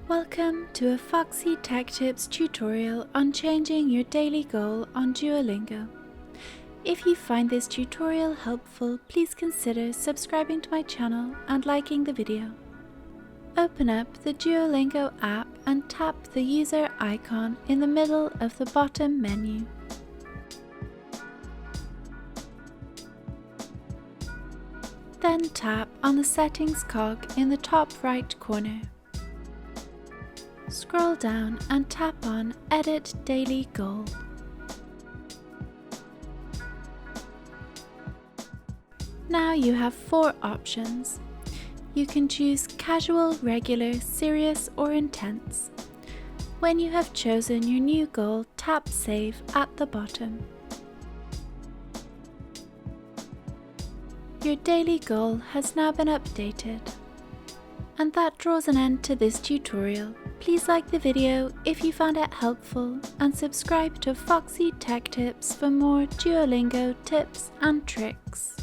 Welcome to a Foxy Tech Tips tutorial on changing your daily goal on Duolingo. If you find this tutorial helpful, please consider subscribing to my channel and liking the video. Open up the Duolingo app and tap the user icon in the middle of the bottom menu. Then tap on the settings cog in the top right corner. Scroll down and tap on Edit Daily Goal. Now you have 4 options. You can choose casual, regular, serious or intense. When you have chosen your new goal, tap Save at the bottom. Your daily goal has now been updated. And that draws an end to this tutorial. Please like the video if you found it helpful and subscribe to Foxy Tech Tips for more Duolingo tips and tricks.